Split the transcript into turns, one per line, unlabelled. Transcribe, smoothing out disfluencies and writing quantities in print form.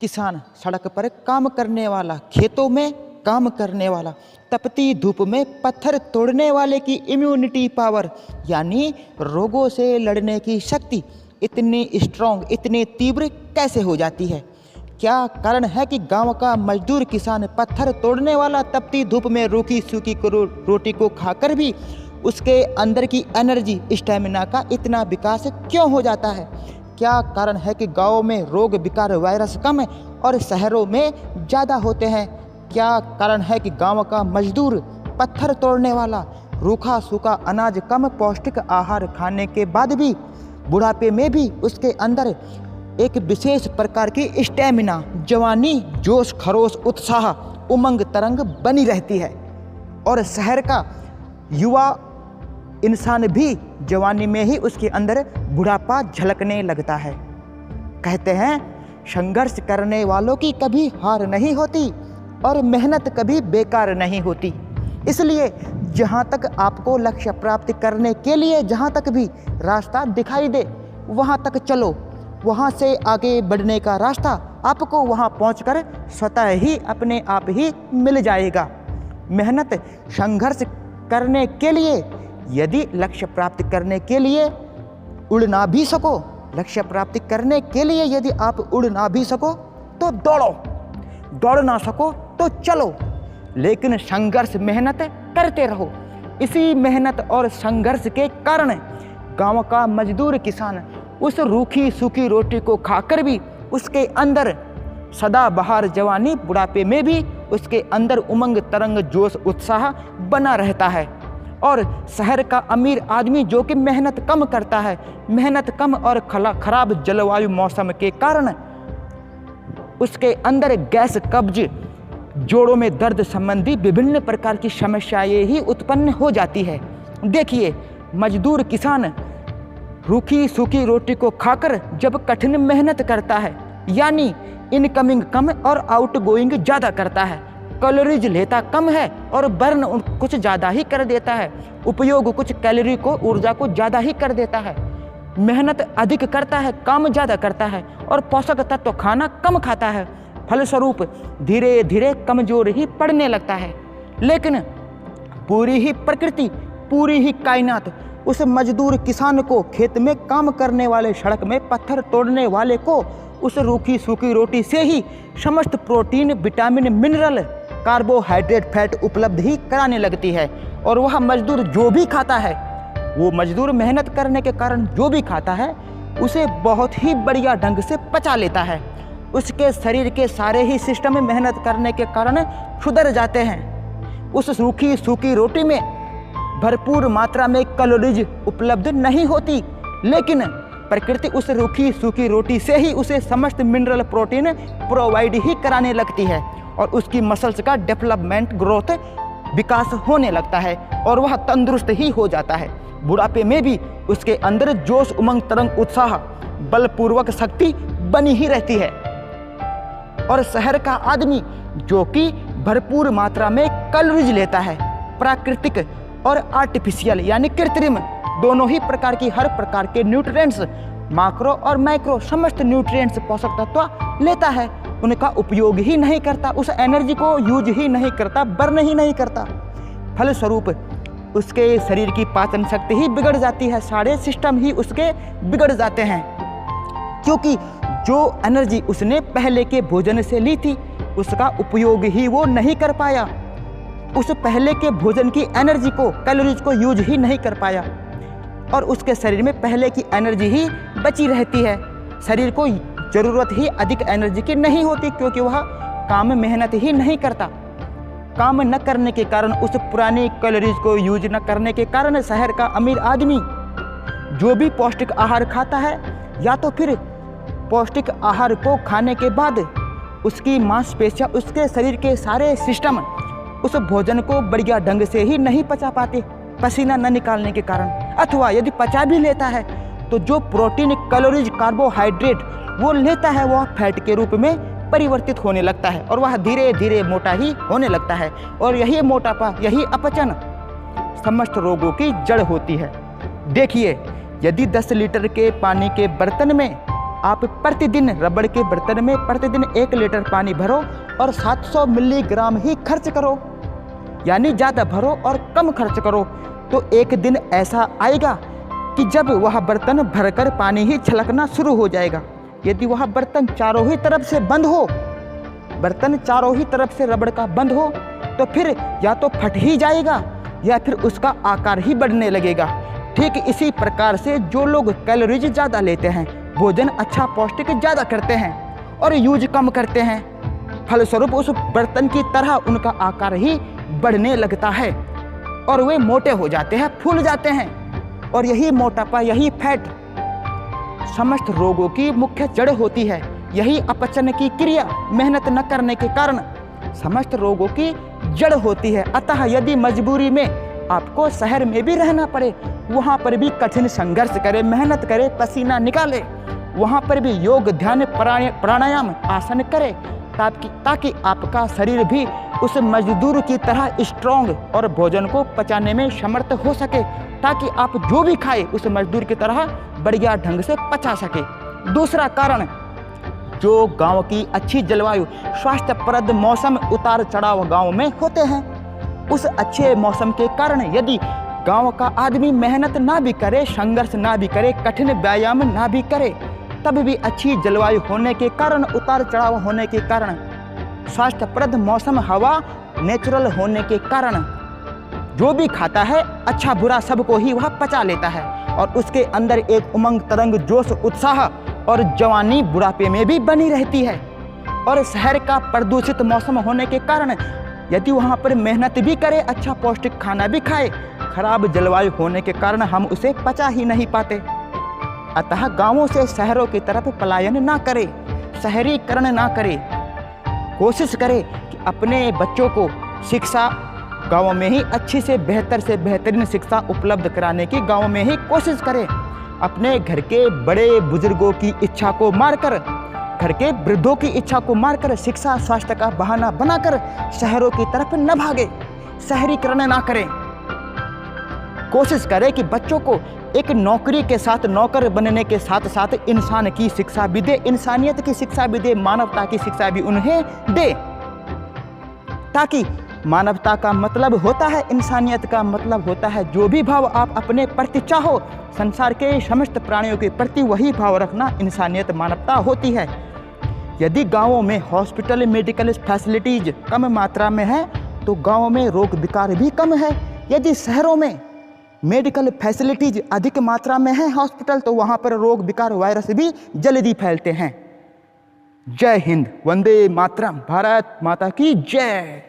किसान सड़क पर काम करने वाला, खेतों में काम करने वाला, तपती धूप में पत्थर तोड़ने वाले की इम्यूनिटी पावर यानी रोगों से लड़ने की शक्ति इतनी स्ट्रॉन्ग, इतनी तीव्र कैसे हो जाती है? क्या कारण है कि गांव का मजदूर किसान पत्थर तोड़ने वाला तपती धूप में रूखी सूखी रोटी को खाकर भी उसके अंदर की एनर्जी, स्टैमिना का इतना विकास क्यों हो जाता है? क्या कारण है कि गाँव में रोग विकार वायरस कम है और शहरों में ज़्यादा होते हैं? क्या कारण है कि गांव का मजदूर पत्थर तोड़ने वाला रूखा सूखा अनाज, कम पौष्टिक आहार खाने के बाद भी बुढ़ापे में भी उसके अंदर एक विशेष प्रकार की स्टैमिना, जवानी, जोश खरोश, उत्साह, उमंग तरंग बनी रहती है? और शहर का युवा इंसान भी जवानी में ही उसके अंदर बुढ़ापा झलकने लगता है। कहते हैं संघर्ष करने वालों की कभी हार नहीं होती और मेहनत कभी बेकार नहीं होती। इसलिए जहाँ तक आपको लक्ष्य प्राप्त करने के लिए जहाँ तक भी रास्ता दिखाई दे वहाँ तक चलो। वहाँ से आगे बढ़ने का रास्ता आपको वहाँ पहुँचकर स्वतः ही अपने आप ही मिल जाएगा। मेहनत, संघर्ष करने के लिए, यदि लक्ष्य प्राप्त करने के लिए उड़ ना भी सको, लक्ष्य प्राप्ति करने के लिए यदि आप उड़ ना भी सको तो दौड़ो, दौड़ ना सको तो चलो, लेकिन संघर्ष मेहनत करते रहो। इसी मेहनत और संघर्ष के कारण गांव का मजदूर किसान उस रूखी सूखी रोटी को खाकर भी उसके अंदर सदाबहार जवानी, बुढ़ापे में भी उसके अंदर उमंग तरंग जोश उत्साह बना रहता है। और शहर का अमीर आदमी जो कि मेहनत कम करता है, मेहनत कम और खराब जलवायु मौसम के कारण उसके अंदर गैस, कब्ज, जोड़ों में दर्द संबंधी विभिन्न प्रकार की समस्याएं ही उत्पन्न हो जाती है। देखिए, मजदूर किसान रूखी सूखी रोटी को खाकर जब कठिन मेहनत करता है, यानी इनकमिंग कम और आउटगोइंग ज़्यादा करता है, कैलोरीज लेता कम है और बर्न कुछ ज़्यादा ही कर देता है, उपयोग कुछ कैलोरी को, ऊर्जा को ज़्यादा ही कर देता है, मेहनत अधिक करता है, काम ज़्यादा करता है और पोषक तत्व खाना कम खाता है, फलस्वरूप धीरे धीरे कमजोर ही पड़ने लगता है। लेकिन पूरी ही प्रकृति, पूरी ही कायनात उस मजदूर किसान को, खेत में काम करने वाले, सड़क में पत्थर तोड़ने वाले को उस रूखी सूखी रोटी से ही समस्त protein, vitamin, mineral, carbohydrate, fat उपलब्ध ही कराने लगती है। और वह मजदूर जो भी खाता है, वो मजदूर मेहनत करने के कारण जो भी खाता है उसे बहुत ही बढ़िया ढंग से पचा लेता है। उसके शरीर के सारे ही सिस्टम मेहनत करने के कारण सुधर जाते हैं। उस सूखी सूखी रोटी में भरपूर मात्रा में कैलोरीज उपलब्ध नहीं होती, लेकिन प्रकृति उस रूखी सूखी रोटी से ही उसे समस्त मिनरल, प्रोटीन प्रोवाइड ही कराने लगती है और उसकी मसल्स का डेवलपमेंट, ग्रोथ, विकास होने लगता है और वह तंदुरुस्त ही हो जाता है। बुढ़ापे में भी उसके अंदर जोश, उमंग, तरंग, उत्साह, बलपूर्वक शक्ति बनी ही रहती है। और शहर का आदमी जो कि भरपूर मात्रा में कैलोरीज लेता है, प्राकृतिक और आर्टिफिशियल यानी कृत्रिम दोनों ही प्रकार की, हर प्रकार के न्यूट्रिएंट्स, माक्रो और माइक्रो समस्त न्यूट्रिएंट्स, पोषक तत्व लेता है, उनका उपयोग ही नहीं करता, उस एनर्जी को यूज ही नहीं करता, बर्न ही नहीं करता। फलस्वरूप उसके शरीर की पाचन शक्ति ही बिगड़ जाती है, सारे सिस्टम ही उसके बिगड़ जाते हैं, क्योंकि जो एनर्जी उसने पहले के भोजन से ली थी उसका उपयोग ही वो नहीं कर पाया, उस पहले के भोजन की एनर्जी को, कैलोरीज को यूज ही नहीं कर पाया और उसके शरीर में पहले की एनर्जी ही बची रहती है। शरीर को ज़रूरत ही अधिक एनर्जी की नहीं होती, क्योंकि वह काम मेहनत ही नहीं करता। काम न करने के कारण, उस पुरानी कैलोरीज को यूज न करने के कारण शहर का अमीर आदमी जो भी पौष्टिक आहार खाता है, या तो फिर पौष्टिक आहार को खाने के बाद उसकी मांसपेशियां, उसके शरीर के सारे सिस्टम उस भोजन को बढ़िया ढंग से ही नहीं पचा पाते, पसीना न निकालने के कारण, अथवा यदि पचा भी लेता है तो जो प्रोटीन, कैलोरीज, कार्बोहाइड्रेट वो लेता है वह फैट के रूप में परिवर्तित होने लगता है और वह धीरे धीरे मोटा ही होने लगता है। और यही मोटापा, यही अपचन समस्त रोगों की जड़ होती है। देखिए, यदि 10 लीटर के पानी के बर्तन में आप प्रतिदिन रबड़ के बर्तन में प्रतिदिन 1 लीटर पानी भरो और 700 मिलीग्राम ही खर्च करो, यानी ज़्यादा भरो और कम खर्च करो, तो एक दिन ऐसा आएगा कि जब वह बर्तन भरकर पानी ही छलकना शुरू हो जाएगा। यदि वह बर्तन चारों ही तरफ से बंद हो, बर्तन चारों ही तरफ से रबड़ का बंद हो, तो फिर या तो फट ही जाएगा या फिर उसका आकार ही बढ़ने लगेगा। ठीक इसी प्रकार से जो लोग कैलोरीज ज़्यादा लेते हैं, भोजन अच्छा पौष्टिक ज़्यादा करते हैं और यूज कम करते हैं, फलस्वरूप उस बर्तन की तरह उनका आकार ही बढ़ने लगता है और वे मोटे हो जाते हैं, फूल जाते हैं। और यही मोटापा, यही फैट समस्त रोगों की मुख्य जड़ होती है। यही अपचन की क्रिया, मेहनत न करने के कारण समस्त रोगों की जड़ होती है। अतः यदि मजबूरी में आपको शहर में भी रहना पड़े, वहाँ पर भी कठिन संघर्ष करे, मेहनत करे, पसीना निकाले, वहाँ पर भी योग, ध्यान, प्राणायाम, आसन करे, ताकि आपका शरीर भी उस मजदूर की तरह स्ट्रॉन्ग और भोजन को पचाने में समर्थ हो सके, ताकि आप जो भी खाए उस मजदूर की तरह बढ़िया ढंग से पचा सके। दूसरा कारण, जो गांव की अच्छी जलवायु, स्वास्थ्यप्रद मौसम, उतार चढ़ाव गांव में होते हैं, उस अच्छे मौसम के कारण यदि गांव का आदमी मेहनत ना भी करे, संघर्ष ना भी करे, कठिन व्यायाम ना भी करे, तब भी अच्छी जलवायु होने के कारण, उतार चढ़ाव होने के कारण, स्वास्थ्यप्रद मौसम, हवा नेचुरल होने के कारण जो भी खाता है अच्छा बुरा सबको ही वह पचा लेता है और उसके अंदर एक उमंग, तरंग, जोश, उत्साह और जवानी बुढ़ापे में भी बनी रहती है। और शहर का प्रदूषित मौसम होने के कारण यदि वहाँ पर मेहनत भी करे, अच्छा पौष्टिक खाना भी खाए, खराब जलवायु होने के कारण हम उसे पचा ही नहीं पाते। अतः गांवों से शहरों की तरफ पलायन ना करे, शहरीकरण ना करे। कोशिश करे कि अपने बच्चों को शिक्षा गाँव में ही अच्छी से बेहतरीन शिक्षा उपलब्ध कराने की गाँव में ही कोशिश करें। अपने घर के बड़े बुजुर्गों की इच्छा को मारकर, घर के वृद्धों की इच्छा को मारकर, शिक्षा स्वास्थ्य का बहाना बनाकर शहरों की तरफ न भागे, शहरीकरण ना करें। कोशिश करें कि बच्चों को एक नौकरी के साथ, नौकर बनने के साथ साथ इंसान की शिक्षा भी दे, इंसानियत की शिक्षा भी दे, मानवता की शिक्षा भी उन्हें दे, ताकि मानवता का मतलब होता है, इंसानियत का मतलब होता है जो भी भाव आप अपने प्रति चाहो, संसार के समस्त प्राणियों के प्रति वही भाव रखना इंसानियत, मानवता होती है। यदि गांवों में हॉस्पिटल, मेडिकल फैसिलिटीज कम मात्रा में है तो गांवों में रोग विकार भी कम है। यदि शहरों में मेडिकल फैसिलिटीज अधिक मात्रा में है, हॉस्पिटल, तो वहाँ पर रोग विकार, वायरस भी जल्दी फैलते हैं। जय हिंद, वंदे मातरम, भारत माता की जय।